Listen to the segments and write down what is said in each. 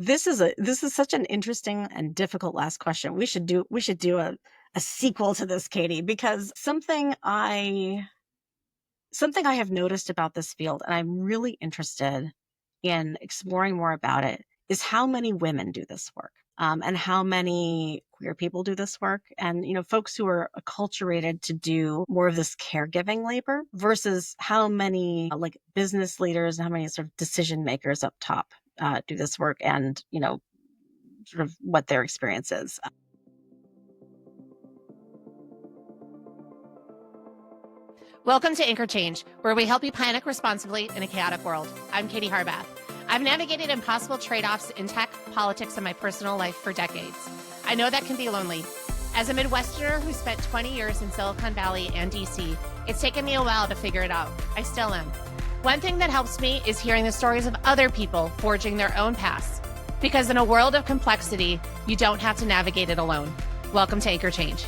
This is such an interesting and difficult last question. We should do a sequel to this, Katie, because something I have noticed about this field, and I'm really interested in exploring more about it, is how many women do this work, and how many queer people do this work, and folks who are acculturated to do more of this caregiving labor versus how many like business leaders and how many sort of decision makers up top do this work, and sort of what their experience is. Welcome to Anchor Change, where we help you panic responsibly in a chaotic world. I'm Katie Harbath. I've navigated impossible trade-offs in tech, politics, and my personal life for decades. I know that can be lonely. As a Midwesterner who spent 20 years in Silicon Valley and DC, it's taken me a while to figure it out. I still am. One thing that helps me is hearing the stories of other people forging their own paths. Because in a world of complexity, you don't have to navigate it alone. Welcome to Anchor Change.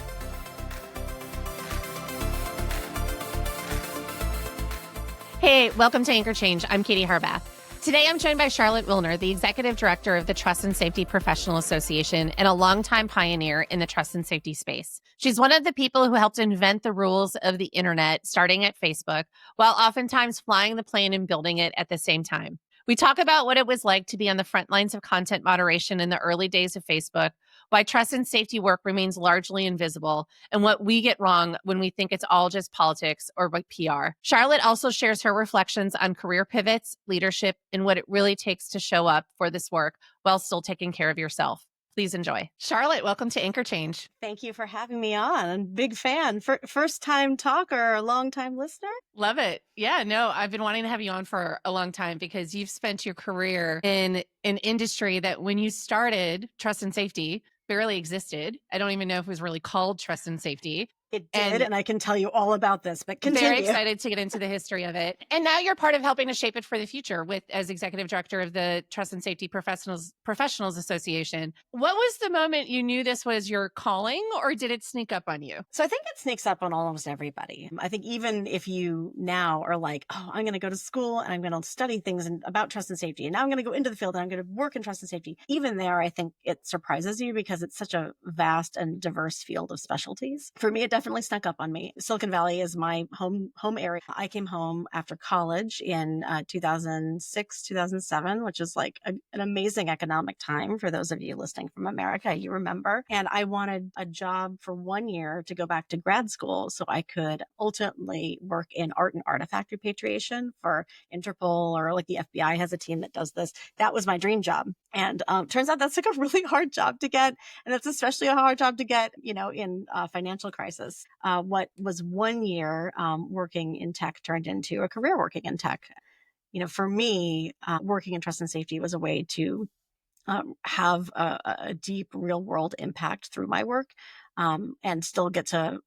Hey, welcome to Anchor Change. I'm Katie Harbath. Today, I'm joined by Charlotte Willner, the Executive Director of the Trust and Safety Professional Association and a longtime pioneer in the trust and safety space. She's one of the people who helped invent the rules of the internet, starting at Facebook, while oftentimes flying the plane and building it at the same time. We talk about what it was like to be on the front lines of content moderation in the early days of Facebook, why trust and safety work remains largely invisible, and what we get wrong when we think it's all just politics or like PR. Charlotte also shares her reflections on career pivots, leadership, and what it really takes to show up for this work while still taking care of yourself. Please enjoy. Charlotte, welcome to Anchor Change. Thank you for having me on. I'm a big fan. First time talker, long time listener. Love it. Yeah, no, I've been wanting to have you on for a long time because you've spent your career in an industry that when you started, trust and safety barely existed. I don't even know if it was really called trust and safety. It did, and I can tell you all about this, but continue. Very excited to get into the history of it. And now you're part of helping to shape it for the future as Executive Director of the Trust and Safety Professionals Association. What was the moment you knew this was your calling, or did it sneak up on you? So I think it sneaks up on almost everybody. I think even if you now are like, oh, I'm going to go to school and I'm going to study things about trust and safety, and now I'm going to go into the field and I'm going to work in trust and safety. Even there, I think it surprises you because it's such a vast and diverse field of specialties. For me, it definitely snuck up on me. Silicon Valley is my home area. I came home after college in 2006, 2007, which is like an amazing economic time for those of you listening from America. You remember. And I wanted a job for 1 year to go back to grad school so I could ultimately work in art and artifact repatriation for Interpol, or like the FBI has a team that does this. That was my dream job. And turns out that's like a really hard job to get. And it's especially a hard job to get, in financial crisis. What was 1 year working in tech turned into a career working in tech. For me, working in trust and safety was a way to have a deep real world impact through my work, and still get to,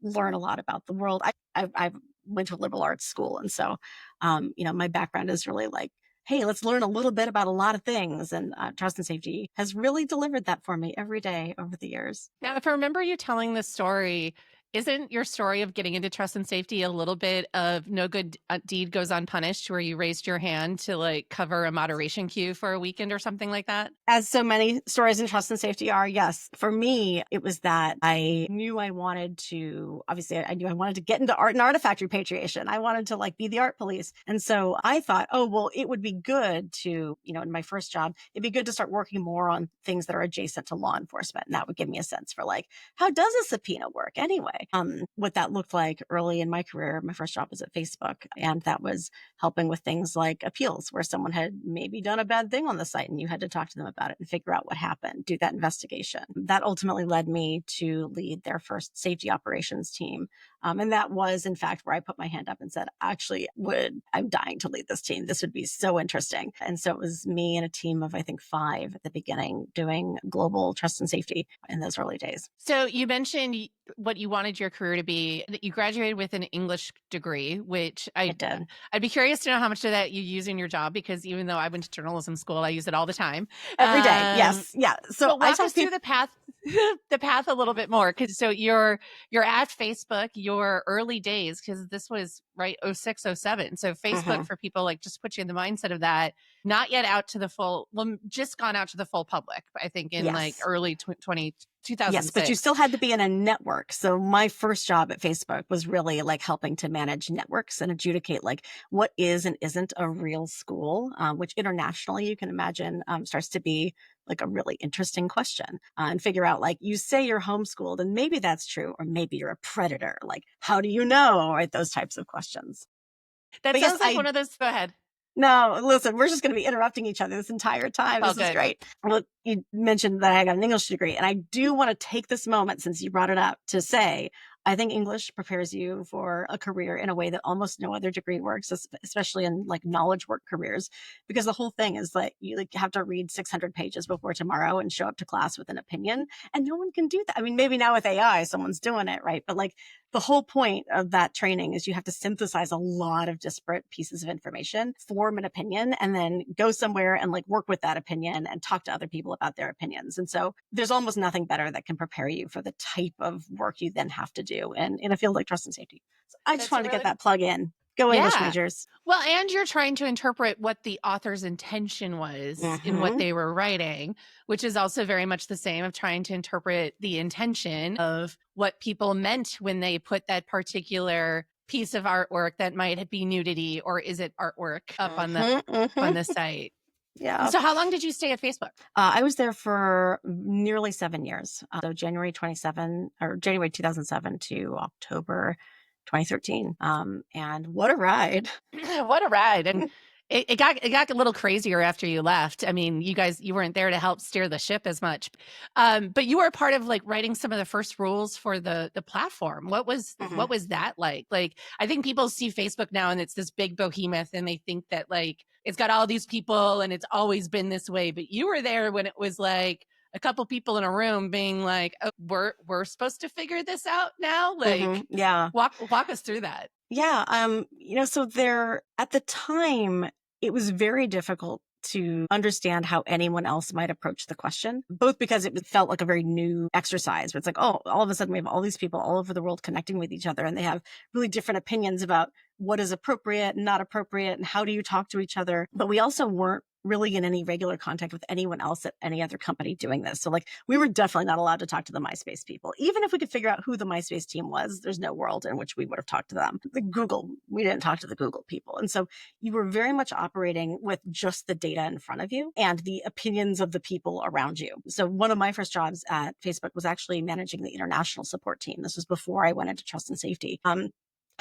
learn a lot about the world. I went to a liberal arts school. And so, my background is really like, hey, let's learn a little bit about a lot of things. And trust and safety has really delivered that for me every day over the years. Now, if I remember you telling this story, isn't your story of getting into trust and safety a little bit of no good deed goes unpunished, where you raised your hand to like cover a moderation queue for a weekend or something like that? As so many stories in trust and safety are, yes. For me, it was that I knew I wanted to, obviously I knew I wanted to get into art and artifact repatriation. I wanted to like be the art police. And so I thought, oh, well, it would be good to, in my first job, it'd be good to start working more on things that are adjacent to law enforcement. And that would give me a sense for like, how does a subpoena work anyway? What that looked like early in my career. My first job was at Facebook, and that was helping with things like appeals, where someone had maybe done a bad thing on the site and you had to talk to them about it and figure out what happened, do that investigation. That ultimately led me to lead their first safety operations team. And that was, in fact, where I put my hand up and said, actually, I'm dying to lead this team. This would be so interesting. And so it was me and a team of, I think, 5 at the beginning doing global trust and safety in those early days. So you mentioned what you wanted your career to be, that you graduated with an English degree, which I did. I'd be curious to know how much of that you use in your job, because even though I went to journalism school, I use it all the time. Every day. Yes. Yeah. So walk us through the path a little bit more. So you're at Facebook, your early days, because this was right 06, 07. So Facebook, Mhm. for people, like, just put you in the mindset of that, not yet out to the full, well, just gone out to the full public, I think in like Yes. early two thousand Yes, but you six. still had to be in a network. So my first job at Facebook was really like helping to manage networks and adjudicate like what is and isn't a real school, which internationally you can imagine starts to be like a really interesting question, and figure out like you say you're homeschooled and maybe that's true, or maybe you're a predator. Like, how do you know? Right? Those types of questions. That But yes, sounds like one of those. Go ahead. no, listen, we're just going to be interrupting each other this entire time. All This is good. great. Well, you mentioned that I got an English degree, and I do want to take this moment since you brought it up to say I think English prepares you for a career in a way that almost no other degree works, especially in like knowledge work careers, because the whole thing is that you like have to read 600 pages before tomorrow and show up to class with an opinion, and no one can do that. I mean, maybe now with AI, someone's doing it, right? But like the whole point of that training is you have to synthesize a lot of disparate pieces of information, form an opinion, and then go somewhere and like work with that opinion and talk to other people about their opinions. And so there's almost nothing better that can prepare you for the type of work you then have to do in a field like trust and safety. So I just That's a wanted to get really, that plug in. Go English yeah. majors. Well, and you're trying to interpret what the author's intention was in what Hmm. they were writing, which is also very much the same of trying to interpret the intention of what people meant when they put that particular piece of artwork that might be nudity, or is it artwork, up on the Hmm. Hmm. site. Yeah. So how long did you stay at Facebook? I was there for nearly 7 years. So January 27 or January 2007 to October 2013. And what a ride. What a ride. And it got a little crazier after you left. I mean, you weren't there to help steer the ship as much. But you were part of like writing some of the first rules for the platform. Mhm. What was that like? Like, I think people see Facebook now and it's this big behemoth and they think that like it's got all these people and it's always been this way. But you were there when it was like a couple people in a room being like, oh, we're supposed to figure this out now. Mhm. Like, Yeah. walk us through that. Yeah. So there at the time, it was very difficult to understand how anyone else might approach the question, both because felt like a very new exercise where it's like, oh, all of a sudden we have all these people all over the world connecting with each other and they have really different opinions about what is appropriate and not appropriate and how do you talk to each other. But we also weren't really in any regular contact with anyone else at any other company doing this. So like we were definitely not allowed to talk to the MySpace people. Even if we could figure out who the MySpace team was, there's no world in which we would have talked to them. The Google, we didn't talk to the Google people. And so you were very much operating with just the data in front of you and the opinions of the people around you. So one of my first jobs at Facebook was actually managing the international support team. This was before I went into trust and safety.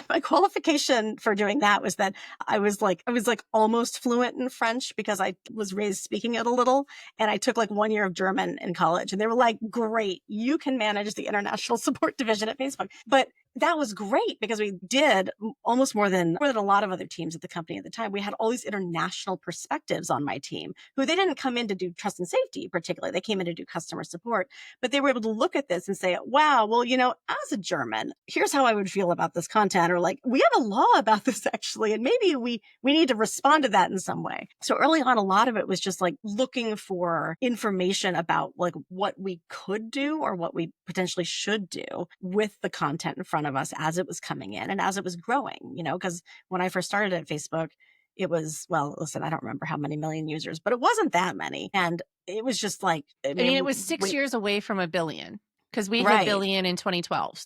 My qualification for doing that was that I was like almost fluent in French because I was raised speaking it a little, and I took like 1 year of German in college, and they were like, great, you can manage the international support division at Facebook. But that was great because we did almost more than a lot of other teams at the company at the time. We had all these international perspectives on my team who they didn't come in to do trust and safety particularly. They came in to do customer support, but they were able to look at this and say, wow, well, as a German, here's how I would feel about this content. Or like, we have a law about this actually, and maybe we need to respond to that in some way. So early on, a lot of it was just like looking for information about like what we could do or what we potentially should do with the content in front of us as it was coming in and as it was growing, because when I first started at Facebook, it was, well, listen, I don't remember how many million users, but it wasn't that many. And it was just like, I I mean, mean, it was 6 years away from a billion, because we hit right. billion in 2012.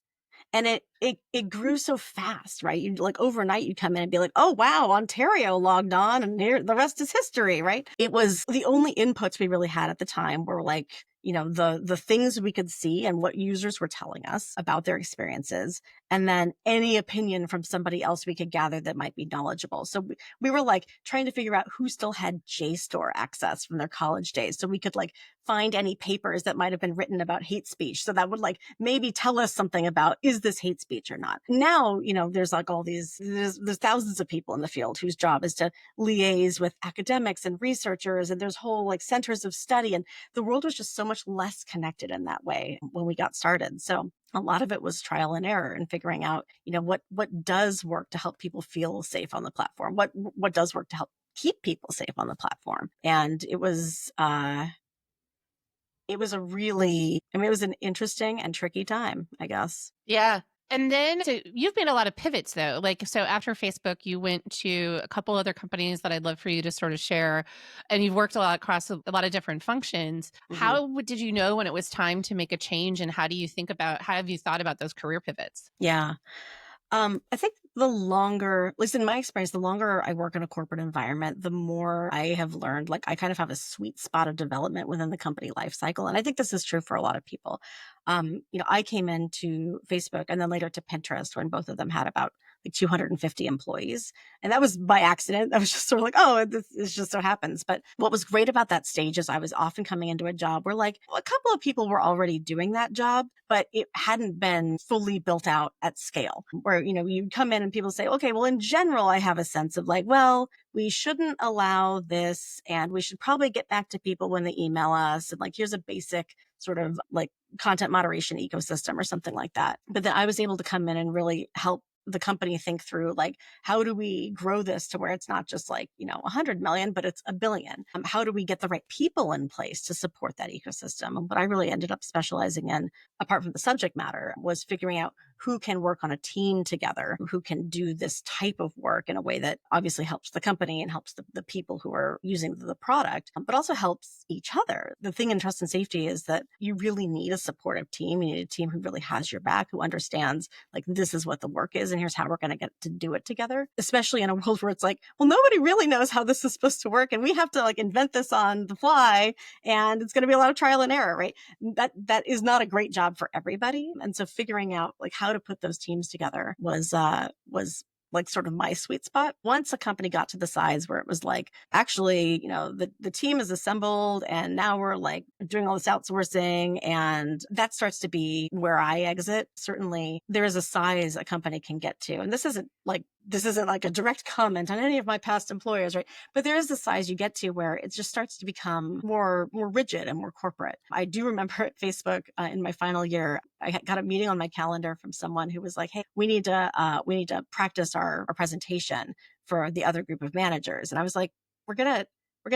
And it grew so fast, right? You like overnight you'd come in and be like, oh wow, Ontario logged on and here the rest is history, right? It was the only inputs we really had at the time were like, the things we could see and what users were telling us about their experiences, and then any opinion from somebody else we could gather that might be knowledgeable. So we were like trying to figure out who still had JSTOR access from their college days. So we could like find any papers that might have been written about hate speech. So that would like maybe tell us something about, is this hate speech or not? Now, there's like all there's thousands of people in the field whose job is to liaise with academics and researchers. And there's whole like centers of study. And the world was just so much less connected in that way when we got started. So a lot of it was trial and error and figuring out, what does work to help people feel safe on the platform? What does work to help keep people safe on the platform? And it was a really, I mean, it was an interesting and tricky time, I guess. Yeah. And then so you've made a lot of pivots though. Like, so after Facebook, you went to a couple other companies that I'd love for you to sort of share. And you've worked a lot across a lot of different functions. Mhm. Did you know when it was time to make a change? And how have you thought about those career pivots? Yeah. I think the longer, at least in my experience, the longer I work in a corporate environment, the more I have learned. Like I kind of have a sweet spot of development within the company life cycle. And I think this is true for a lot of people. I came into Facebook and then later to Pinterest when both of them had about like 250 employees. And that was by accident. I was just sort of like, oh, this just so happens. But what was great about that stage is I was often coming into a job where like a couple of people were already doing that job, but it hadn't been fully built out at scale. Where, you come in and people say, okay, well, in general, I have a sense of like, well, we shouldn't allow this and we should probably get back to people when they email us. And like, here's a basic sort of like content moderation ecosystem or something like that. But then I was able to come in and really help the company think through like how do we grow this to where it's not just like 100 million but it's a billion. How do we get the right people in place to support that ecosystem? And what I really ended up specializing in, apart from the subject matter, was figuring out who can work on a team together, who can do this type of work in a way that obviously helps the company and helps the people who are using the product, but also helps each other. The thing in trust and safety is that you really need a supportive team. You need a team who really has your back, who understands like this is what the work is and here's how we're going to get to do it together, especially in a world where it's like, well, nobody really knows how this is supposed to work and we have to like invent this on the fly and it's going to be a lot of trial and error, right? That is not a great job for everybody. And so figuring out like how to put those teams together was like sort of my sweet spot. Once a company got to the size where it was like, actually, the team is assembled and now we're like doing all this outsourcing and that starts to be where I exit. Certainly there is a size a company can get to. And this isn't like a direct comment on any of my past employers, right? But there is the size you get to where it just starts to become more rigid and more corporate. I do remember at Facebook in my final year, I got a meeting on my calendar from someone who was like, "Hey, we need to practice our presentation for the other group of managers." And I was like, "We're gonna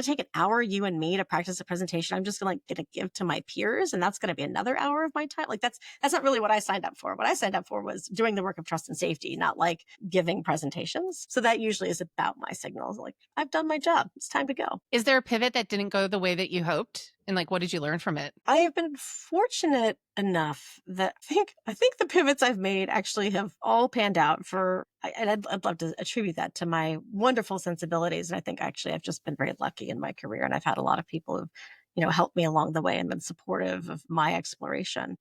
take an hour, you and me, to practice a presentation. I'm just gonna give to my peers, and that's gonna be another hour of my time. Like that's not really what I signed up for. What I signed up for was doing the work of trust and safety, not like giving presentations. So that usually is about my signals. Like I've done my job. It's time to go. Is there a pivot that didn't go the way that you hoped? And like, what did you learn from it? I have been fortunate enough that I think the pivots I've made actually have all panned out and I'd love to attribute that to my wonderful sensibilities. And I think actually I've just been very lucky in my career and I've had a lot of people who've, helped me along the way and been supportive of my exploration.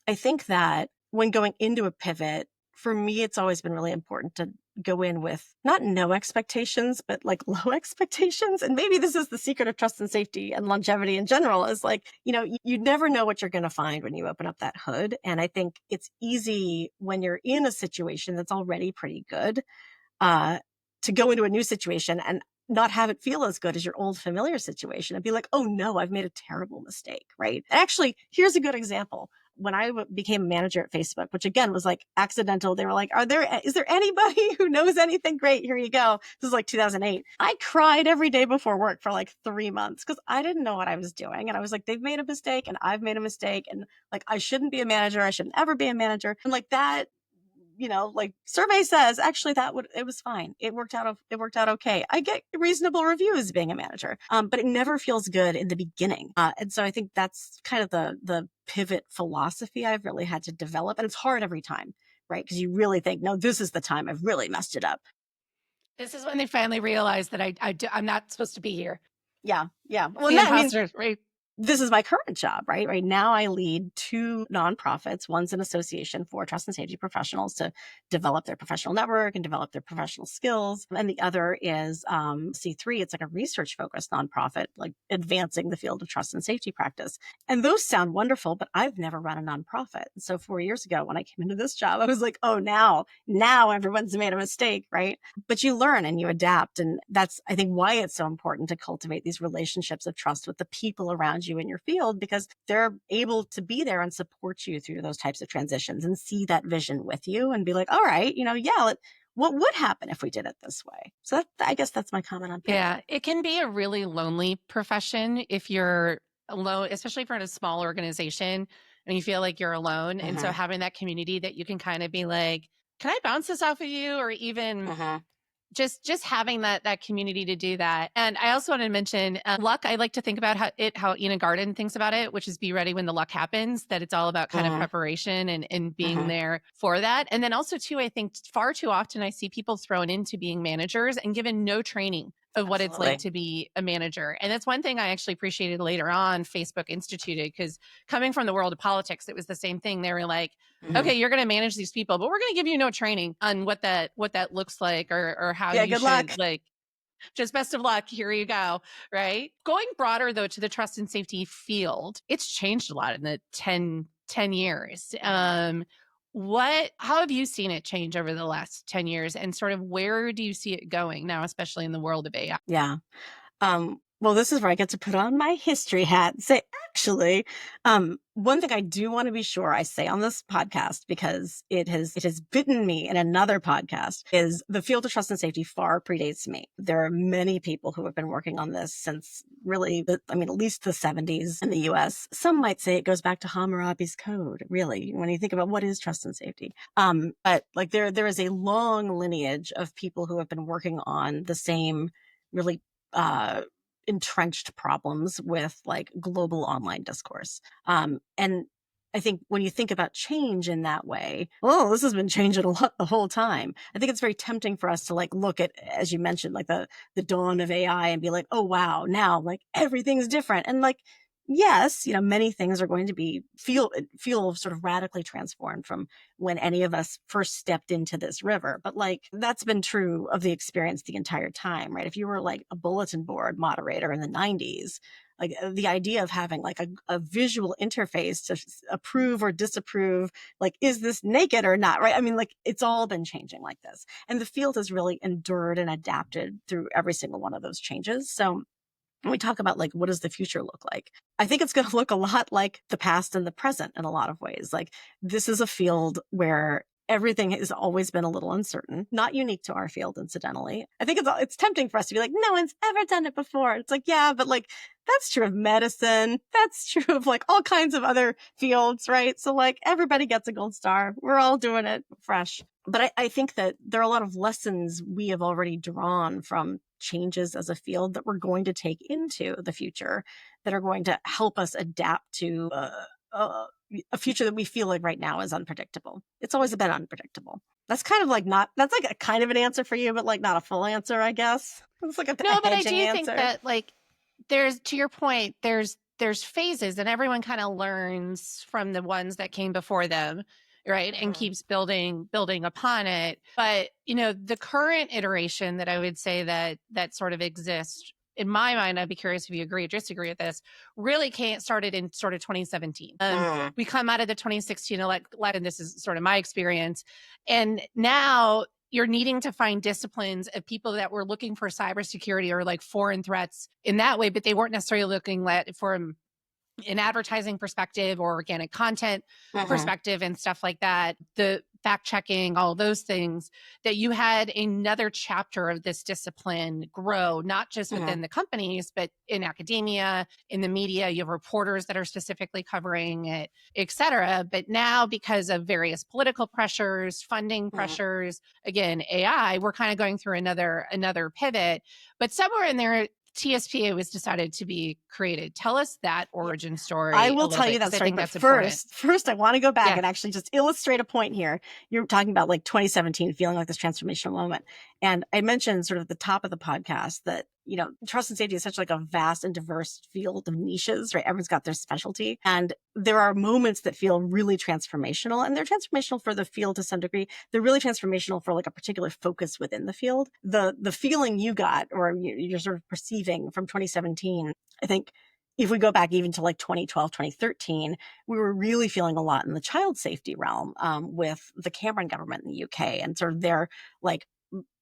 I think that when going into a pivot, for me, it's always been really important to go in with not no expectations, but like low expectations. And maybe this is the secret of trust and safety and longevity in general is like, you never know what you're going to find when you open up that hood. And I think it's easy when you're in a situation that's already pretty good, uh, to go into a new situation and not have it feel as good as your old familiar situation and be like, oh no, I've made a terrible mistake, right? And actually, here's a good example. When I became a manager at Facebook, which again was like accidental, they were like, is there anybody who knows anything? Great, here you go. This is like 2008. I cried every day before work for like 3 months because I didn't know what I was doing. And I was like, they've made a mistake and I've made a mistake. And like, I shouldn't be a manager. I shouldn't ever be a manager. And like that, like survey says, actually it was fine. It worked out okay. I get reasonable reviews being a manager. But it never feels good in the beginning. And so I think that's kind of the pivot philosophy I've really had to develop. And it's hard every time, right? Because you really think, no, this is the time I've really messed it up. This is when they finally realized that I'm not supposed to be here. Yeah. Yeah. Well, The I mean, imposter, right? this is my current job, right? Right now, I lead two nonprofits. One's an association for trust and safety professionals to develop their professional network and develop their professional skills. And the other is C3. It's like a research focused nonprofit, like advancing the field of trust and safety practice. And those sound wonderful, but I've never run a nonprofit. So 4 years ago, when I came into this job, I was like, oh, now everyone's made a mistake, right? But you learn and you adapt. And that's, I think, why it's so important to cultivate these relationships of trust with the people around you in your field, because they're able to be there and support you through those types of transitions and see that vision with you and be like, all right, what would happen if we did it this way? So I guess that's my comment on pivot. Yeah, it can be a really lonely profession if you're alone, especially if you're in a small organization. and you feel like you're alone. And so Uh-huh. having that community that you can kind of be like, can I bounce this off of you? Or even Uh-huh. just having that community to do that. And I also want to mention luck. I like to think about how Ina Garden thinks about it, which is be ready when the luck happens, that it's all about kind of Uh-huh. preparation and being Uh-huh. there for that. And then also too, I think far too often I see people thrown into being managers and given no training of what it's like Absolutely. to be a manager. And that's one thing I actually appreciated later on Facebook instituted, because coming from the world of politics, it was the same thing. They were like, Uh-huh. okay, you're going to manage these people, but we're going to give you no training on what that looks like, or how Yeah, you good luck. should, like, just best of luck. Here you go. Right. Going broader though to the trust and safety field, it's changed a lot in the 10 years. How have you seen it change over the last 10 years, and sort of where do you see it going now, especially in the world of AI? Yeah. Well, this is where I get to put on my history hat and say, actually, one thing I do want to be sure I say on this podcast, because it has bitten me in another podcast, is the field of trust and safety far predates me. There are many people who have been working on this since really, at least the 70s in the US. Some might say it goes back to Hammurabi's code, really, when you think about what is trust and safety. But like there is a long lineage of people who have been working on the same really uh, entrenched problems with like global online discourse. And I think when you think about change in that way, oh, this has been changing a lot the whole time. I think it's very tempting for us to like look at, as you mentioned, like the dawn of AI and be like, oh wow, now like everything's different. And like, yes, many things are going to feel sort of radically transformed from when any of us first stepped into this river. But like, that's been true of the experience the entire time, right? If you were like a bulletin board moderator in the 90s, like the idea of having like a visual interface to approve or disapprove, like, is this naked or not, right? I mean, like, it's all been changing like this. And the field has really endured and adapted through every single one of those changes. So when we talk about like what does the future look like, I think it's going to look a lot like the past and the present in a lot of ways. Like, this is a field where everything has always been a little uncertain, not unique to our field, incidentally. I think it's tempting for us to be like, no one's ever done it before. It's like, yeah, but like, that's true of medicine, that's true of like all kinds of other fields, right? So like, everybody gets a gold star, we're all doing it fresh. But I think that there are a lot of lessons we have already drawn from changes as a field that we're going to take into the future, that are going to help us adapt to a future that we feel like right now is unpredictable. It's always been unpredictable. That's kind of like that's like a kind of an answer for you, but like not a full answer, I guess. It's like a No, but I hedging do think answer. that, like, there's, to your point, there's phases, and everyone kind of learns from the ones that came before them, right? And Mhm. keeps building upon it. But, the current iteration that I would say that sort of exists in my mind, I'd be curious if you agree or disagree with this, really started in sort of 2017. Mhm. We come out of the 2016 election. This is sort of my experience. And now you're needing to find disciplines of people that were looking for cybersecurity or like foreign threats in that way, but they weren't necessarily looking for an advertising perspective or organic content Mhm. perspective and stuff like that, the fact checking, all those things, that you had another chapter of this discipline grow, not just Mhm. within the companies, but in academia, in the media. You have reporters that are specifically covering it, et cetera. But now, because of various political pressures, funding Mhm. pressures, again, AI, we're kind of going through another pivot. But somewhere in there, TSPA was decided to be created. Tell us that origin I story a will little tell bit, you because that I story, think but that's important. first I want to go back Yeah. and actually just illustrate a point here. You're talking about like 2017 feeling like this transformational moment. And I mentioned sort of at the top of the podcast that, trust and safety is such like a vast and diverse field of niches, right? Everyone's got their specialty. And there are moments that feel really transformational, and they're transformational for the field to some degree. They're really transformational for like a particular focus within the field. The feeling you got, or you're sort of perceiving from 2017, I think, if we go back even to like 2012, 2013, we were really feeling a lot in the child safety realm, with the Cameron government in the UK and sort of their like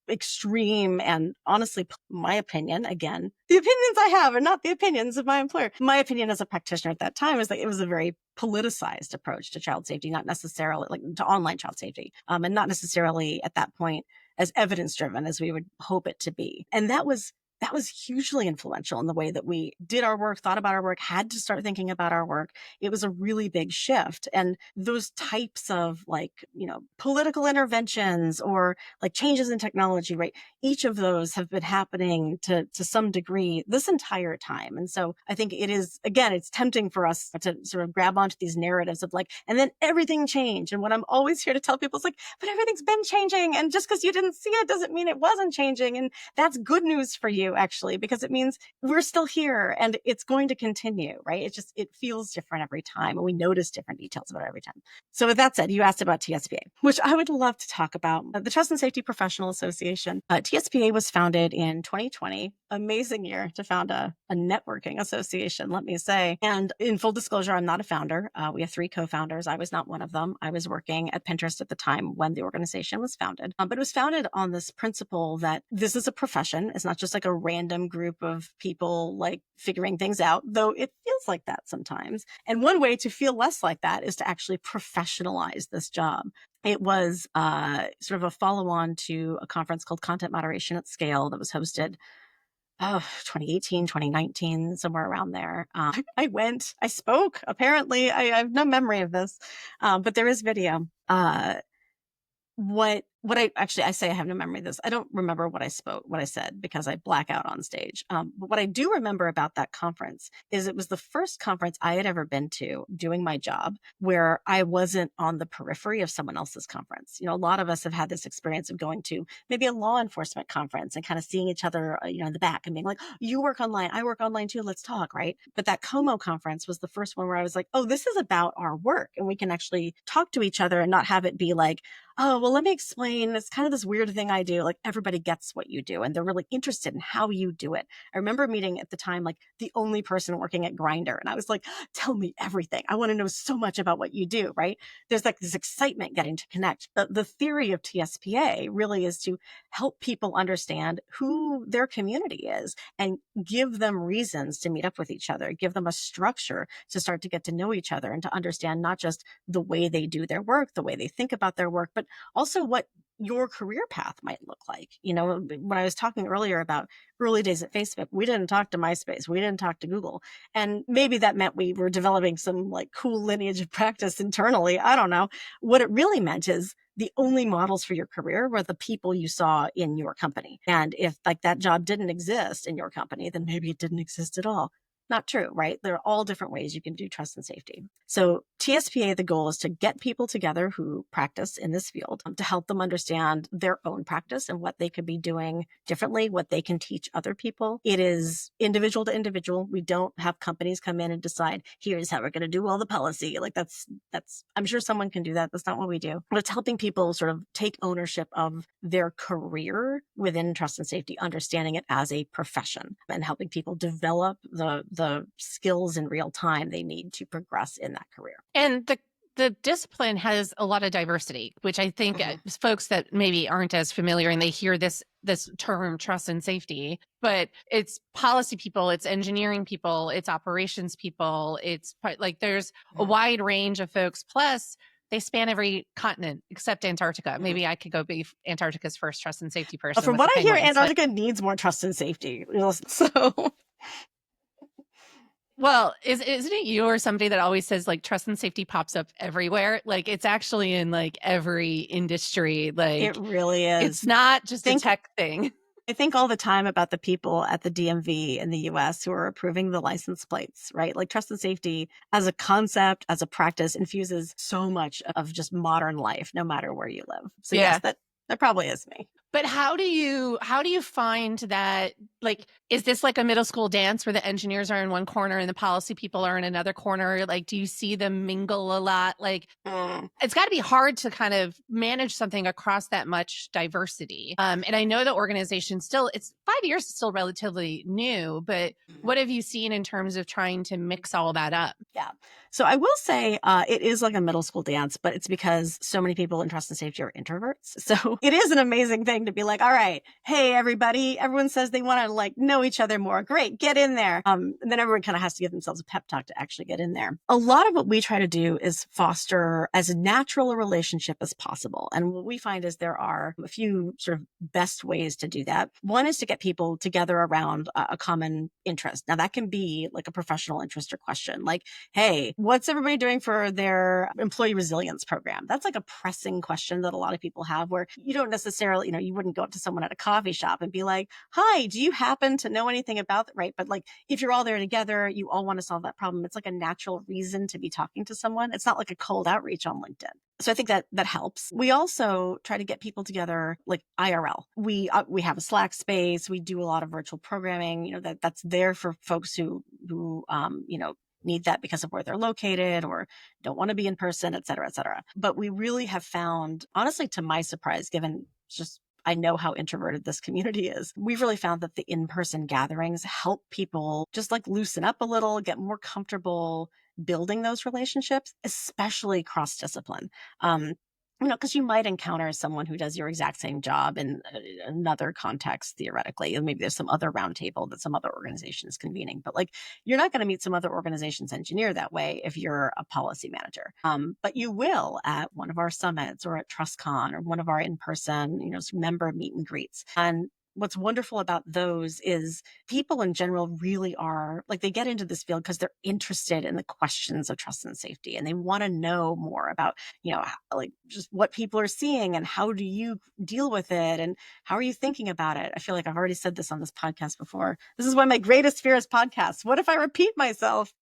extreme, and honestly, my opinion, again, the opinions I have are not the opinions of my employer. My opinion as a practitioner at that time is that it was a very politicized approach to child safety, not necessarily like to online child safety, and not necessarily at that point as evidence driven as we would hope it to be. And that was that was hugely influential in the way that we did our work, thought about our work, had to start thinking about our work. It was a really big shift. And those types of political interventions or like changes in technology, right? Each of those have been happening to some degree this entire time. And so I think it is, again, it's tempting for us to sort of grab onto these narratives of like, and then everything changed. And what I'm always here to tell people is like, but everything's been changing. And just because you didn't see it doesn't mean it wasn't changing. And that's good news for you, actually, because it means we're still here and it's going to continue, right? It feels different every time. And we notice different details about it every time. So with that said, you asked about TSPA, which I would love to talk about. The Trust and Safety Professional Association. TSPA was founded in 2020. Amazing year to found a networking association, let me say. And in full disclosure, I'm not a founder. We have 3 co-founders. I was not one of them. I was working at Pinterest at the time when the organization was founded. But it was founded on this principle that this is a profession. It's not just like a random group of people like figuring things out, though it feels like that sometimes. And one way to feel less like that is to actually professionalize this job. It was sort of a follow-on to a conference called Content Moderation at Scale that was hosted 2018, 2019, somewhere around there. I went, I spoke, apparently. I have no memory of this, but there is video. I say I have no memory of this. I don't remember what I said because I black out on stage. But what I do remember about that conference is it was the first conference I had ever been to doing my job where I wasn't on the periphery of someone else's conference. A lot of us have had this experience of going to maybe a law enforcement conference and kind of seeing each other, in the back and being like, you work online, I work online too, let's talk, right? But that Como conference was the first one where I was like, oh, this is about our work and we can actually talk to each other and not have it be like, oh, well, let me explain. It's kind of this weird thing I do. Like everybody gets what you do and they're really interested in how you do it. I remember meeting at the time, like the only person working at Grindr. And I was like, tell me everything. I want to know so much about what you do, right? There's like this excitement getting to connect. The theory of TSPA really is to help people understand who their community is and give them reasons to meet up with each other, give them a structure to start to get to know each other and to understand not just the way they do their work, the way they think about their work, but also what your career path might look like. When I was talking earlier about early days at Facebook, we didn't talk to MySpace, we didn't talk to Google. And maybe that meant we were developing some like cool lineage of practice internally. I don't know. What it really meant is the only models for your career were the people you saw in your company. And if like that job didn't exist in your company, then maybe it didn't exist at all. Not true, right? There are all different ways you can do trust and safety. So TSPA, the goal is to get people together who practice in this field to help them understand their own practice and what they could be doing differently, what they can teach other people. It is individual to individual. We don't have companies come in and decide, here's how we're going to do all the policy. Like that's, I'm sure someone can do that. That's not what we do. But it's helping people sort of take ownership of their career within trust and safety, understanding it as a profession and helping people develop the skills in real time they need to progress in that career. And the discipline has a lot of diversity, which I think folks that maybe aren't as familiar and they hear this term trust and safety, but it's policy people, it's engineering people, it's operations people, it's like there's a wide range of folks. Plus, they span every continent except Antarctica. Maybe I could go be Antarctica's first trust and safety person. From what I hear, Antarctica needs more trust and safety. So. Well, isn't it you or somebody that always says like trust and safety pops up everywhere? Like it's actually in like every industry. Like it really is. It's not just a tech thing. I think all the time about the people at the DMV in the US who are approving the license plates, right? Like trust and safety as a concept, as a practice infuses so much of just modern life, no matter where you live. So yes, that probably is me. But how do you find that, like, is this like a middle school dance where the engineers are in one corner and the policy people are in another corner? Like, do you see them mingle a lot? Like, it's got to be hard to kind of manage something across that much diversity. And I know the organization it's 5 years, is still relatively new, but what have you seen in terms of trying to mix all that up? Yeah. So I will say it is like a middle school dance, but it's because so many people in trust and safety are introverts. So it is an amazing thing thing to be like, all right, hey, everybody, everyone says they want to like know each other more. Great, get in there. And then everyone kind of has to give themselves a pep talk to actually get in there. A lot of what we try to do is foster as natural a relationship as possible. And what we find is there are a few sort of best ways to do that. One is to get people together around a common interest. Now that can be like a professional interest or question, like, hey, what's everybody doing for their employee resilience program? That's like a pressing question that a lot of people have where you don't necessarily, you wouldn't go up to someone at a coffee shop and be like, hi, do you happen to know anything about that? Right. But like, if you're all there together, you all want to solve that problem. It's like a natural reason to be talking to someone. It's not like a cold outreach on LinkedIn. So I think that helps. We also try to get people together like IRL. We have a Slack space. We do a lot of virtual programming, that's there for folks who need that because of where they're located or don't want to be in person, et cetera, et cetera. But we really have found, honestly, to my surprise, given just I know how introverted this community is. We've really found that the in-person gatherings help people just like loosen up a little, get more comfortable building those relationships, especially cross-discipline. Because you might encounter someone who does your exact same job in another context, theoretically. And maybe there's some other roundtable that some other organization is convening. But like, you're not going to meet some other organization's engineer that way if you're a policy manager. But you will at one of our summits or at TrustCon or one of our in-person, member meet and greets. And what's wonderful about those is people in general really are like, they get into this field because they're interested in the questions of trust and safety. And they want to know more about, like just what people are seeing and how do you deal with it? And how are you thinking about it? I feel like I've already said this on this podcast before. This is one of my greatest fears podcasts. What if I repeat myself?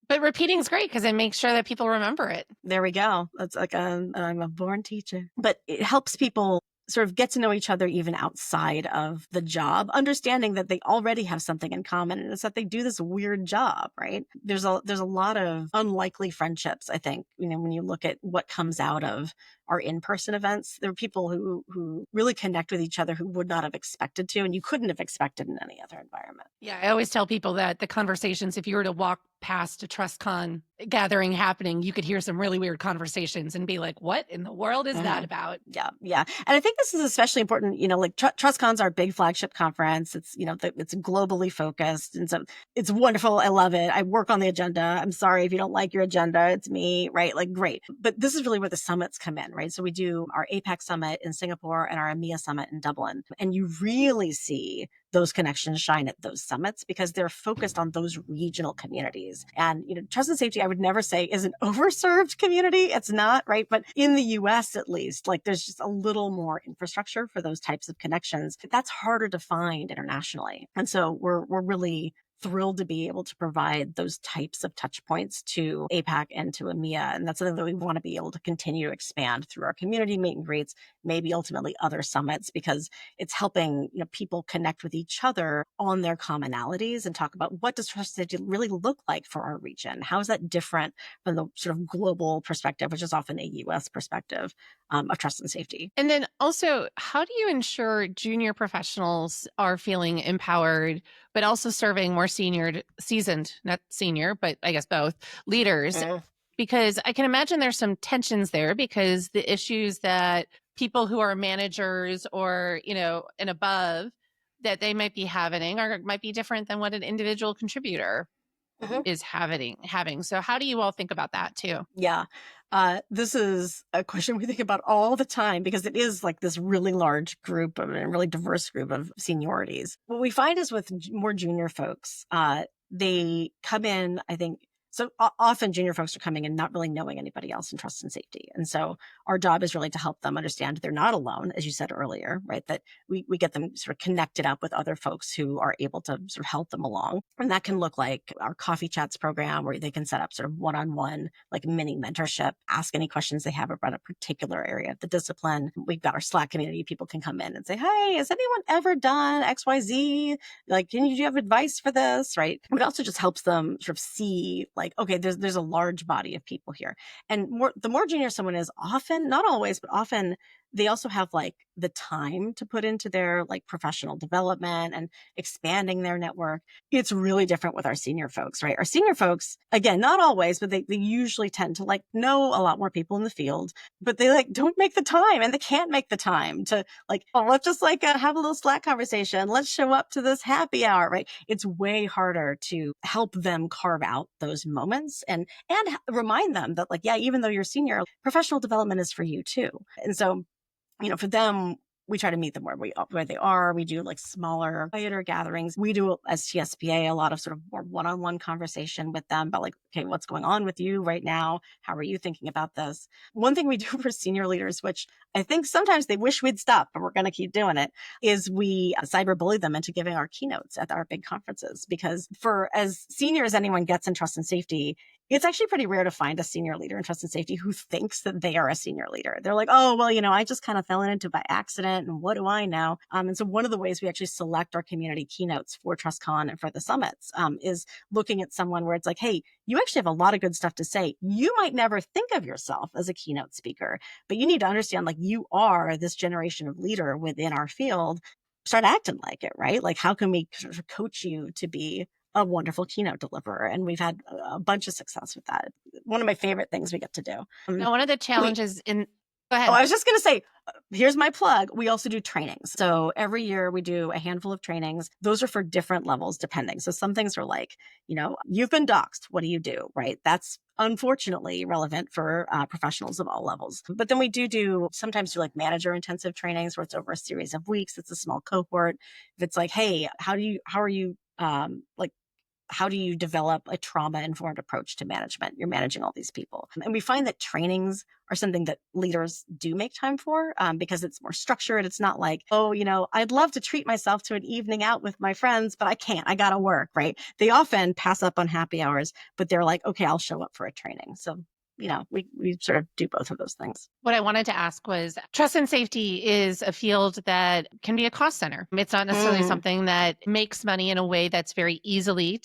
But repeating is great because it makes sure that people remember it. There we go. That's like I'm a born teacher. But it helps people sort of get to know each other even outside of the job, understanding that they already have something in common, and it's that they do this weird job, right? There's a lot of unlikely friendships, I think, when you look at what comes out of our in-person events. There are people who really connect with each other who would not have expected to, and you couldn't have expected in any other environment. Yeah, I always tell people that the conversations, if you were to walk past a TrustCon gathering happening, you could hear some really weird conversations and be like, what in the world is that about? Yeah. Yeah. And I think this is especially important, like TrustCon's our big flagship conference. It's, it's globally focused. And so it's wonderful. I love it. I work on the agenda. I'm sorry if you don't like your agenda. It's me, right? Like, great. But this is really where the summits come in, right? So we do our APAC summit in Singapore and our EMEA summit in Dublin. And you really see those connections shine at those summits because they're focused on those regional communities. And, trust and safety, I would never say is an overserved community. It's not, right? But in the US, at least, like there's just a little more infrastructure for those types of connections. That's harder to find internationally. And so we're really thrilled to be able to provide those types of touch points to APAC and to EMEA. And that's something that we want to be able to continue to expand through our community meet and greets, maybe ultimately other summits, because it's helping people connect with each other on their commonalities and talk about what does trust safety really look like for our region? How is that different from the sort of global perspective, which is often a US perspective of trust and safety? And then also, how do you ensure junior professionals are feeling empowered, but also serving more seasoned, not senior, but I guess both leaders? Because I can imagine there's some tensions there because the issues that people who are managers or, and above that they might be having or might be different than what an individual contributor is having. So how do you all think about that too? Yeah. This is a question we think about all the time because it is like this really large group of a really diverse group of seniorities. What we find is with more junior folks, they come in, I think, so often junior folks are coming and not really knowing anybody else in trust and safety. And so our job is really to help them understand they're not alone, as you said earlier, right? That we get them sort of connected up with other folks who are able to sort of help them along. And that can look like our coffee chats program where they can set up sort of one-on-one, like mini mentorship, ask any questions they have about a particular area of the discipline. We've got our Slack community. People can come in and say, hey, has anyone ever done XYZ? Like, do you have advice for this? Right. It also just helps them sort of see like, okay, there's a large body of people here. And the more junior someone is, often, not always, but often they also have like the time to put into their like professional development and expanding their network. It's really different with our senior folks, right? Our senior folks, again, not always, but they usually tend to like know a lot more people in the field, but they like don't make the time, and they can't make the time to like, oh, let's just like have a little Slack conversation. Let's show up to this happy hour, right? It's way harder to help them carve out those moments and remind them that like, yeah, even though you're senior, professional development is for you too. And so, for them, we try to meet them where they are. We do like smaller, quieter gatherings. We do as TSPA a lot of sort of more one-on-one conversation with them about like, okay, what's going on with you right now? How are you thinking about this? One thing we do for senior leaders, which I think sometimes they wish we'd stop, but we're going to keep doing it, is we cyberbully them into giving our keynotes at our big conferences. Because for as senior as anyone gets in trust and safety, it's actually pretty rare to find a senior leader in trust and safety who thinks that they are a senior leader. They're like, oh, well, I just kind of fell into it by accident. And what do I know? And so one of the ways we actually select our community keynotes for TrustCon and for the summits is looking at someone where it's like, hey, you actually have a lot of good stuff to say. You might never think of yourself as a keynote speaker, but you need to understand like you are this generation of leader within our field. Start acting like it, right? Like, how can we sort of coach you to be a wonderful keynote deliverer? And we've had a bunch of success with that. One of my favorite things we get to do. Now, one of the challenges go Oh, ahead. I was just going to say, here's my plug. We also do trainings. So every year we do a handful of trainings. Those are for different levels depending. So some things are like, you've been doxxed. What do you do? Right? That's unfortunately relevant for professionals of all levels. But then we sometimes do like manager intensive trainings where it's over a series of weeks. It's a small cohort. If it's like, hey, how are you like, how do you develop a trauma-informed approach to management? You're managing all these people. And we find that trainings are something that leaders do make time for because it's more structured. It's not like, oh, I'd love to treat myself to an evening out with my friends, but I can't. I got to work, right? They often pass up on happy hours, but they're like, okay, I'll show up for a training. So we sort of do both of those things. What I wanted to ask was trust and safety is a field that can be a cost center. It's not necessarily something that makes money in a way that's very easy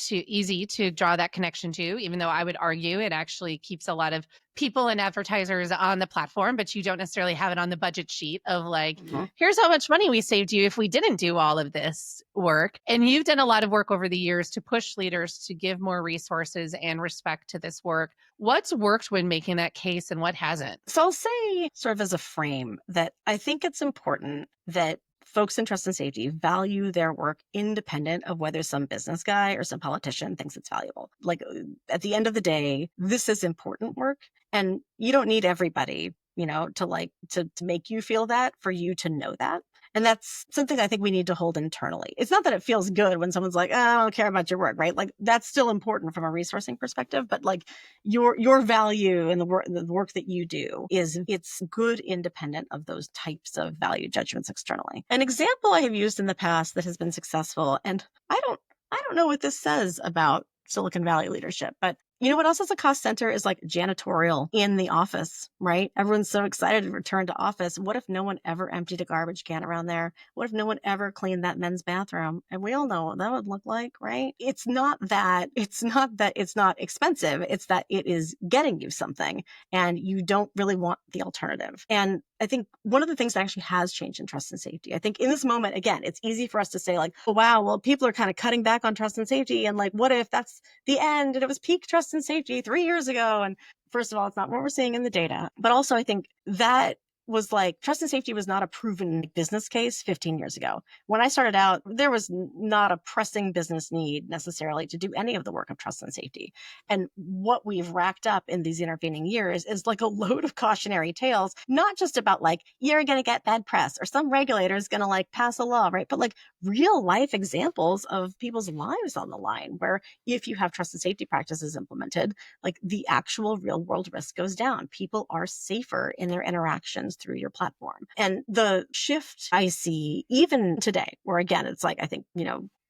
to draw that connection to, even though I would argue it actually keeps a lot of people and advertisers on the platform, but you don't necessarily have it on the budget sheet of like, here's how much money we saved you if we didn't do all of this work. And you've done a lot of work over the years to push leaders to give more resources and respect to this work. What's worked when making that case and what hasn't? So I'll say sort of as a frame that I think it's important that folks in trust and safety value their work independent of whether some business guy or some politician thinks it's valuable. Like at the end of the day, this is important work, and you don't need everybody, to make you feel that for you to know that. And that's something I think we need to hold internally. It's not that it feels good when someone's like, oh, I don't care about your work, right? Like that's still important from a resourcing perspective, but like your value and the work that you do it's good independent of those types of value judgments externally. An example I have used in the past that has been successful, and I don't know what this says about Silicon Valley leadership, but you know what else is a cost center is like janitorial in the office, right? Everyone's so excited to return to office. What if no one ever emptied a garbage can around there? What if no one ever cleaned that men's bathroom? And we all know what that would look like, right? It's not that it's not expensive. It's that it is getting you something and you don't really want the alternative. And I think one of the things that actually has changed in trust and safety, I think in this moment, again, it's easy for us to say like, oh, wow, well, people are kind of cutting back on trust and safety. And like, what if that's the end and it was peak trust and safety 3 years ago? And first of all, it's not what we're seeing in the data. But also I think that was like trust and safety was not a proven business case 15 years ago. When I started out, there was not a pressing business need necessarily to do any of the work of trust and safety. And what we've racked up in these intervening years is like a load of cautionary tales, not just about like, you're going to get bad press or some regulator is going to like pass a law, right? But like real life examples of people's lives on the line where if you have trust and safety practices implemented, like the actual real world risk goes down. People are safer in their interactions through your platform. And the shift I see even today, where again, it's like, I think,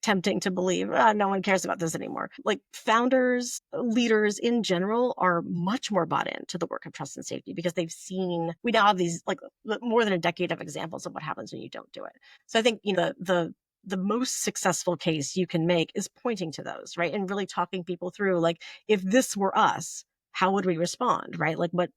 tempting to believe no one cares about this anymore. Like founders, leaders in general are much more bought into the work of trust and safety because we now have these like more than a decade of examples of what happens when you don't do it. So I think, the most successful case you can make is pointing to those, right? And really talking people through like, if this were us, how would we respond, right? Like, what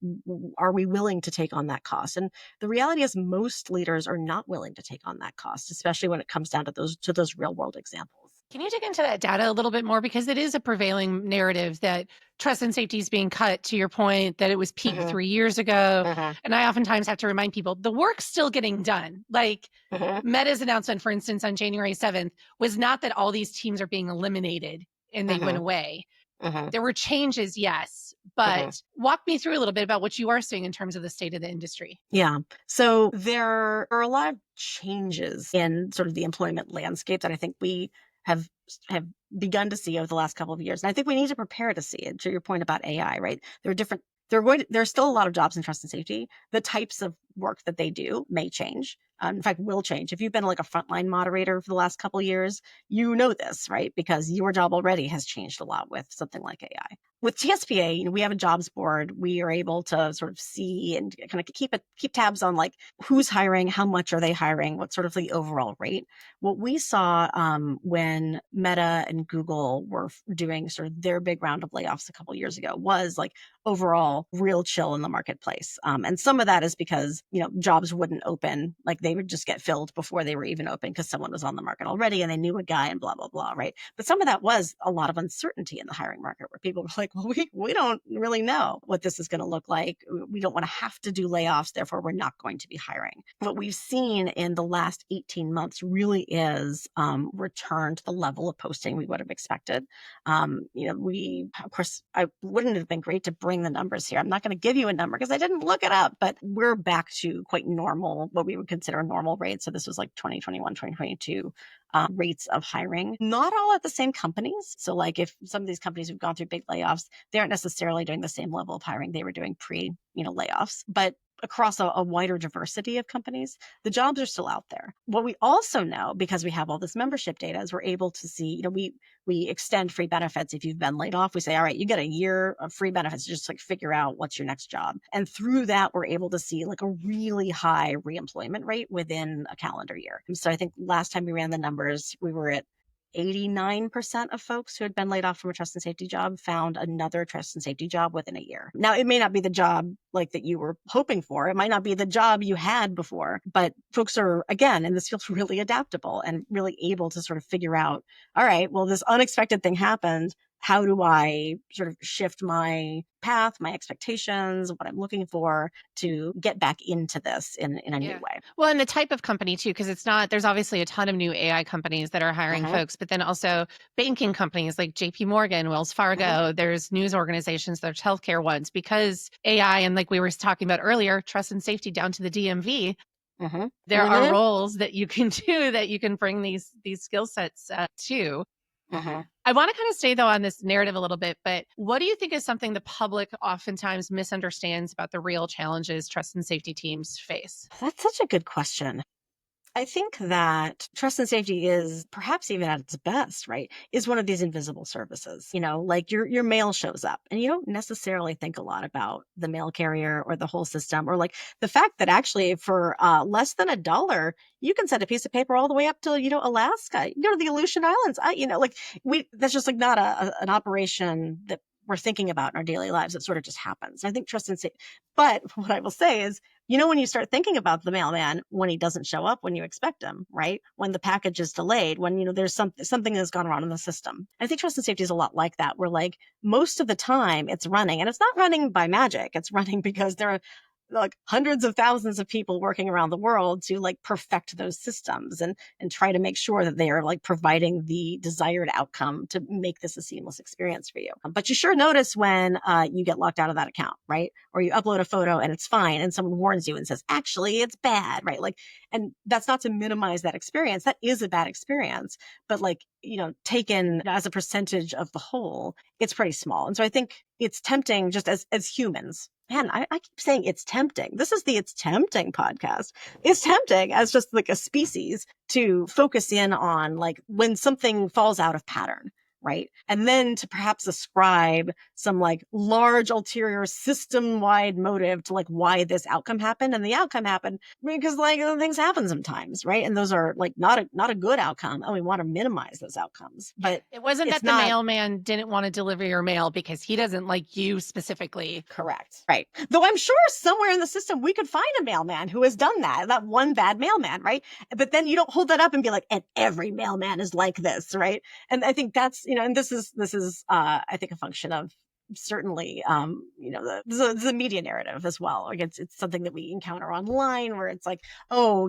are we willing to take on that cost? And the reality is most leaders are not willing to take on that cost, especially when it comes down to those real world examples. Can you dig into that data a little bit more? Because it is a prevailing narrative that trust and safety is being cut, to your point, that it was peaked Hmm. 3 years ago. Hmm. And I oftentimes have to remind people the work's still getting done. Like Hmm. Meta's announcement, for instance, on January 7th was not that all these teams are being eliminated and they went Hmm. away. Hmm. There were changes, yes, Hmm. but walk me through a little bit about what you are seeing in terms of the state of the industry. Yeah. So there are a lot of changes in sort of the employment landscape that I think we have have begun to see over the last couple of years. And I think we need to prepare to see it. To your point about AI, right? There are different there's still a lot of jobs in trust and safety. The types of work that they do may change. In fact, will change. If you've been like a frontline moderator for the last couple of years, you know this, right? Because your job already has changed a lot with something like AI. With TSPA, we have a jobs board. We are able to sort of see and kind of keep tabs on like who's hiring, how much are they hiring, what's sort of the overall rate. What we saw when Meta and Google were doing sort of their big round of layoffs a couple of years ago was like overall real chill in the marketplace. And some of that is because, jobs wouldn't open, like they would just get filled before they were even open because someone was on the market already and they knew a guy and blah, blah, blah, right? But some of that was a lot of uncertainty in the hiring market where people were like, well, we don't really know what this is going to look like. We don't want to have to do layoffs. Therefore, we're not going to be hiring. What we've seen in the last 18 months really is return to the level of posting we would have expected. Of course, I wouldn't have been great to bring the numbers here. I'm not going to give you a number because I didn't look it up, but we're back to quite normal, what we would consider normal rates. So this was like 2021, 2022 rates of hiring, not all at the same companies. So like if some of these companies have gone through big layoffs, they aren't necessarily doing the same level of hiring they were doing layoffs, but across a wider diversity of companies, the jobs are still out there. What we also know, because we have all this membership data, is we're able to see, we extend free benefits. If you've been laid off, we say, all right, you get a year of free benefits, just like figure out what's your next job. And through that, we're able to see like a really high reemployment rate within a calendar year. So I think last time we ran the numbers, we were at 89% of folks who had been laid off from a trust and safety job found another trust and safety job within a year. Now, it may not be the job like that you were hoping for. It might not be the job you had before, but folks are, again, in this field, really adaptable and really able to sort of figure out, all right, well, this unexpected thing happened. How do I sort of shift my path, my expectations, what I'm looking for to get back into this in a new way? Well, and the type of company too, because there's obviously a ton of new AI companies that are hiring folks, but then also banking companies like JP Morgan, Wells Fargo, there's news organizations, there's healthcare ones, because AI, and like we were talking about earlier, trust and safety down to the DMV, there are roles that you can do that you can bring these skill sets to. I want to kind of stay though on this narrative a little bit, but what do you think is something the public oftentimes misunderstands about the real challenges trust and safety teams face? That's such a good question. I think that trust and safety is perhaps even at its best, right? Is one of these invisible services. Like your mail shows up and you don't necessarily think a lot about the mail carrier or the whole system, or like the fact that actually for less than $1, you can send a piece of paper all the way up to, Alaska. You go to the Aleutian Islands. That's just like not an operation that we're thinking about in our daily lives. It sort of just happens. I think trust and safety. But what I will say is, when you start thinking about the mailman when he doesn't show up when you expect him, right? When the package is delayed, when, there's something that's gone wrong in the system. I think trust and safety is a lot like that, where like most of the time it's running, and it's not running by magic. It's running because there are like hundreds of thousands of people working around the world to like perfect those systems and try to make sure that they are like providing the desired outcome to make this a seamless experience for you. But you sure notice when you get locked out of that account, right? Or you upload a photo and it's fine and someone warns you and says, actually, it's bad, right? Like, and that's not to minimize that experience. That is a bad experience, but like, taken as a percentage of the whole, it's pretty small. And so I think it's tempting just as humans. Man, I keep saying it's tempting. This is the It's Tempting podcast. It's tempting as just like a species to focus in on like when something falls out of pattern, right? And then to perhaps ascribe some like large ulterior system-wide motive to like why this outcome happened. And the outcome happened because like things happen sometimes, right? And those are like not a good outcome. And we want to minimize those outcomes. But It wasn't it's that the not mailman didn't want to deliver your mail because he doesn't like you specifically. correct. Right. Though I'm sure somewhere in the system we could find a mailman who has done that one bad mailman, right? But then you don't hold that up and be like, and every mailman is like this, right? And I think that's, and this is I think a function of certainly the media narrative as well. Like it's something that we encounter online where it's like, oh,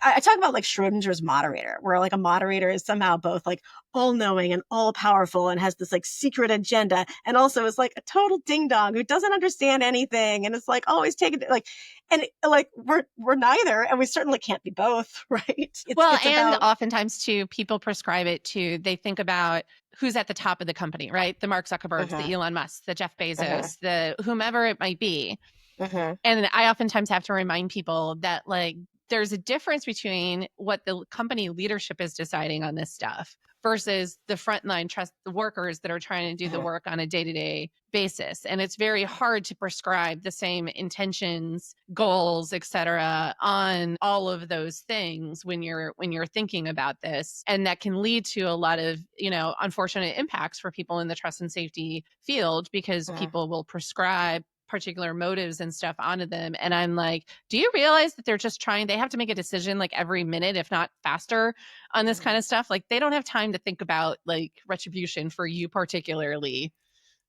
I talk about like Schrodinger's moderator, where like a moderator is somehow both like all knowing and all powerful and has this like secret agenda, and also is like a total ding dong who doesn't understand anything and it's like always taking like, and like we're neither, and we certainly can't be both, right? It's And about oftentimes too, people prescribe it to, they think about who's at the top of the company, right? The Mark Zuckerbergs, the Elon Musks, the Jeff Bezos, the whomever it might be. And I oftentimes have to remind people that like there's a difference between what the company leadership is deciding on this stuff versus the frontline trust the workers that are trying to do the work on a day-to-day basis. And it's very hard to prescribe the same intentions, goals, etc., on all of those things when you're thinking about this. And that can lead to a lot of, unfortunate impacts for people in the trust and safety field because people will prescribe particular motives and stuff onto them. And I'm like, do you realize that they have to make a decision like every minute, if not faster, on this kind of stuff? Like they don't have time to think about like retribution for you particularly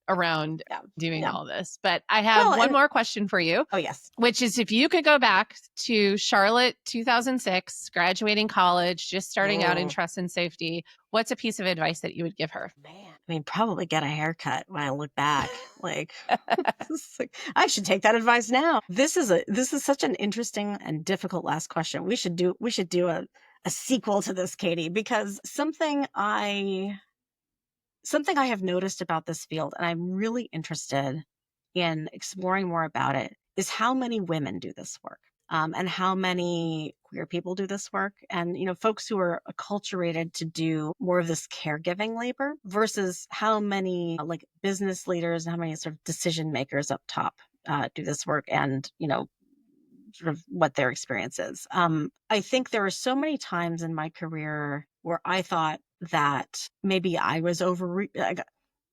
around doing all this. But I have one more question for you. Oh, yes. Which is if you could go back to Charlotte 2006, graduating college, just starting out in trust and safety, what's a piece of advice that you would give her? Man, I mean, probably get a haircut when I look back. Like, I should take that advice now. This is such an interesting and difficult last question. We should do a sequel to this, Katie, because something I have noticed about this field, and I'm really interested in exploring more about it, is how many women do this work. And how many queer people do this work, and folks who are acculturated to do more of this caregiving labor versus how many like business leaders and how many sort of decision makers up top do this work, and sort of what their experience is. I think there are so many times in my career where I thought that maybe I was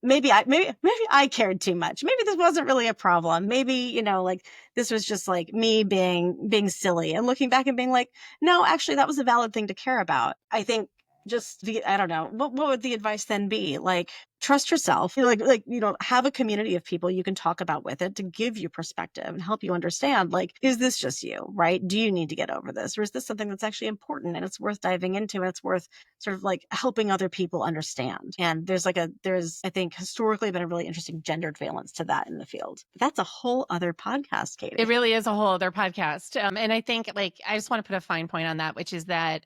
maybe I cared too much. Maybe this wasn't really a problem. Maybe, like this was just like me being silly, and looking back and being like, no, actually that was a valid thing to care about. I think I don't know, what would the advice then be? Like, trust yourself, have a community of people you can talk about with it to give you perspective and help you understand, like, is this just you, right? Do you need to get over this? Or is this something that's actually important and it's worth diving into, and it's worth sort of like helping other people understand? And there's I think historically been a really interesting gendered valence to that in the field. But that's a whole other podcast, Katie. It really is a whole other podcast. And I think like, I just want to put a fine point on that, which is that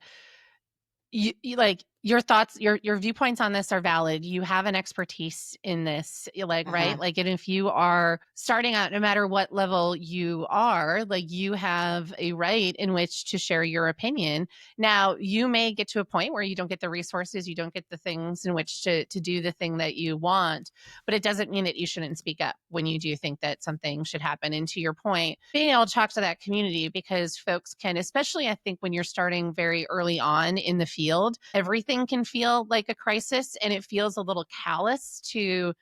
you like your thoughts, your viewpoints on this are valid. You have an expertise in this, like, right? Like, and if you are starting out, no matter what level you are, like you have a right in which to share your opinion. Now, you may get to a point where you don't get the resources, you don't get the things in which to do the thing that you want, but it doesn't mean that you shouldn't speak up when you do think that something should happen. And to your point, being able to talk to that community, because folks can, especially I think when you're starting very early on in the field, everything can feel like a crisis, and it feels a little callous to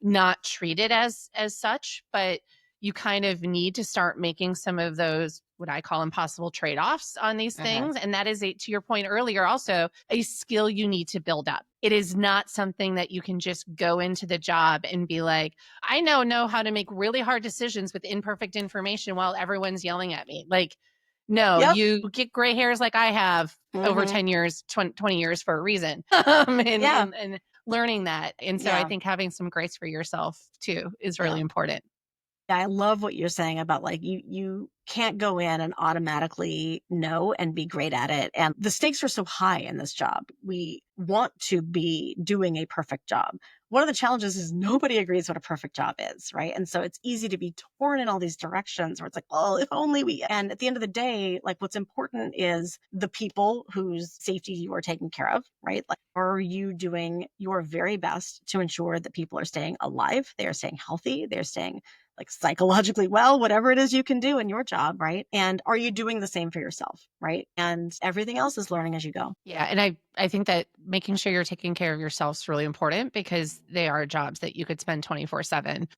not treat it as such. But you kind of need to start making some of those, what I call impossible trade-offs on these things. And that is, to your point earlier, also a skill you need to build up. It is not something that you can just go into the job and be like, I know how to make really hard decisions with imperfect information while everyone's yelling at me. Like, no, you get gray hairs like I have over 10 years, 20 years for a reason. And learning that. And so I think having some grace for yourself too is really important. I love what you're saying about like, you can't go in and automatically know and be great at it. And the stakes are so high in this job. We want to be doing a perfect job. one of the challenges is nobody agrees what a perfect job is, right? And so it's easy to be torn in all these directions where it's like, well, if only we. And at the end of the day, like what's important is the people whose safety you are taking care of, right? Like, are you doing your very best to ensure that people are staying alive, they are staying healthy, they're staying like psychologically well, whatever it is you can do in your job, right? And are you doing the same for yourself, right? And everything else is learning as you go. Yeah. And I think that making sure you're taking care of yourself is really important because they are jobs that you could spend 24/7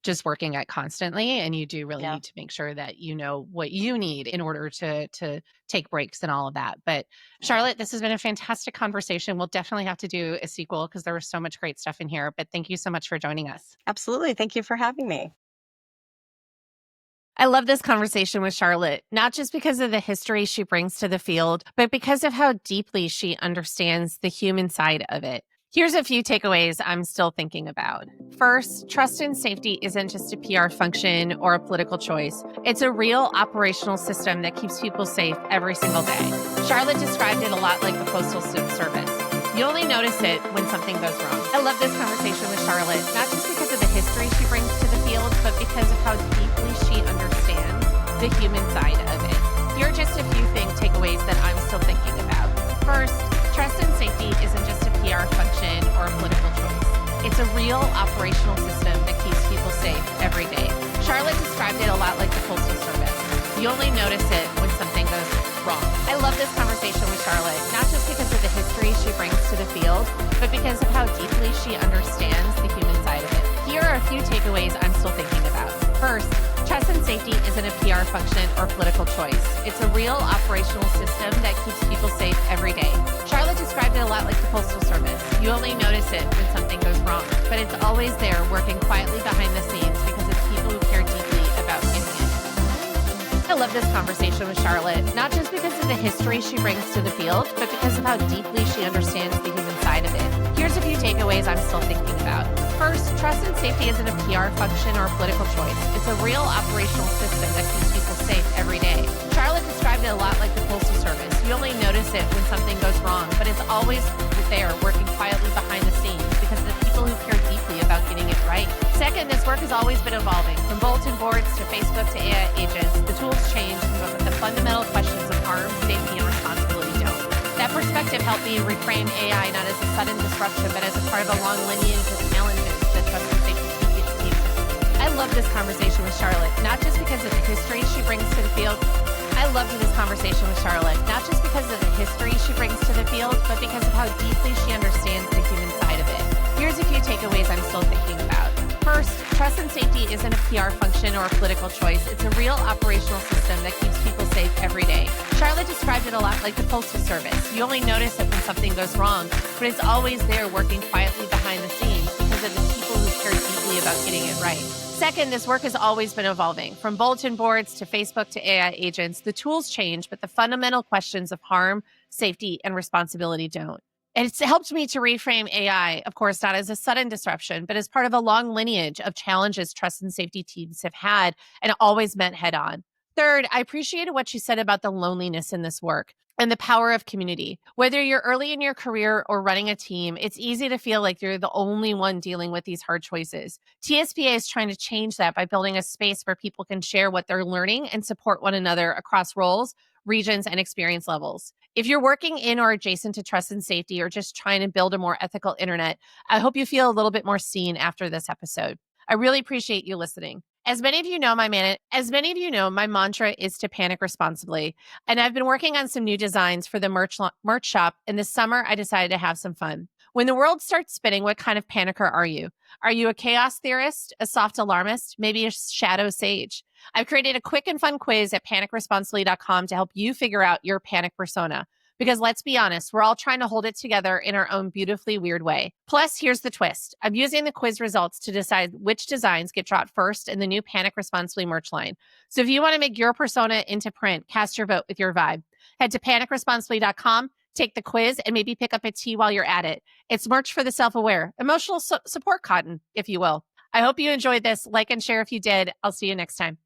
just working at constantly. And you do really Yeah. need to make sure that you know what you need in order to take breaks and all of that. But Charlotte, this has been a fantastic conversation. We'll definitely have to do a sequel because there was so much great stuff in here. But thank you so much for joining us. Absolutely. Thank you for having me. I love this conversation with Charlotte, not just because of the history she brings to the field, but because of how deeply she understands the human side of it. Here's a few takeaways I'm still thinking about. First, trust and safety isn't just a PR function or a political choice. It's a real operational system that keeps people safe every single day. Charlotte described it a lot like the Postal Service. You only notice it when something goes wrong. I love this conversation with Charlotte, not just because of the history she brings to the field, but because of how deeply she understands the human side of it. Here are just a few takeaways that I'm still thinking about. First, trust and safety isn't just a PR function or a political choice. It's a real operational system that keeps people safe every day. Charlotte described it a lot like the Postal Service. You only notice it when something goes wrong. I love this conversation with Charlotte, not just because of the history she brings to the field, but because of how deeply she understands the human side of it. Here are a few takeaways I'm still thinking about. First, trust and safety isn't a PR function or political choice. It's a real operational system that keeps people safe every day. Charlotte described it a lot like the Postal Service. You only notice it when something goes wrong, but it's always there working quietly behind the scenes because it's people who care deeply about getting it. I love this conversation with Charlotte, not just because of the history she brings to the field, but because of how deeply she understands the human side of it. Here's a few takeaways I'm still thinking about. First, trust and safety isn't a PR function or a political choice. It's a real operational system that keeps people safe every day. Charlotte described it a lot like the Postal Service. You only notice it when something goes wrong, but it's always there working quietly behind the scenes because of the people who care deeply about getting it right. Second, this work has always been evolving. From bulletin boards to Facebook to AI agents, the tools change, but the fundamental questions of harm, safety, and responsibility don't. That perspective helped me reframe AI not as a sudden disruption, but as a part of a long lineage of challenges that trust and safety teams. I love this conversation with Charlotte, not just because of the history she brings to the field. I loved this conversation with Charlotte, not just because of the history she brings to the field, but because of how deeply she understands the human side of it. Here's a few takeaways I'm still thinking about. First, trust and safety isn't a PR function or a political choice. It's a real operational system that keeps people safe every day. Charlotte described it a lot like the Postal Service. You only notice it when something goes wrong, but it's always there working quietly behind the scenes because of the people who care deeply about getting it right. Second, this work has always been evolving. From bulletin boards to Facebook to AI agents, the tools change, but the fundamental questions of harm, safety, and responsibility don't. And it's helped me to reframe AI, of course, not as a sudden disruption, but as part of a long lineage of challenges trust and safety teams have had and always met head on. Third, I appreciated what you said about the loneliness in this work and the power of community. Whether you're early in your career or running a team, it's easy to feel like you're the only one dealing with these hard choices. TSPA is trying to change that by building a space where people can share what they're learning and support one another across roles, regions, and experience levels. If you're working in or adjacent to trust and safety or just trying to build a more ethical internet, I hope you feel a little bit more seen after this episode. I really appreciate you listening. As many of you know, my mantra is to panic responsibly. And I've been working on some new designs for the merch shop. And this summer, I decided to have some fun. When the world starts spinning, what kind of panicker are you? Are you a chaos theorist, a soft alarmist, maybe a shadow sage? I've created a quick and fun quiz at panicresponsibly.com to help you figure out your panic persona. Because let's be honest, we're all trying to hold it together in our own beautifully weird way. Plus, here's the twist. I'm using the quiz results to decide which designs get dropped first in the new Panic Responsibly merch line. So if you want to make your persona into print, cast your vote with your vibe. Head to panicresponsibly.com, take the quiz, and maybe pick up a tee while you're at it. It's merch for the self-aware, emotional support cotton, if you will. I hope you enjoyed this. Like and share if you did. I'll see you next time.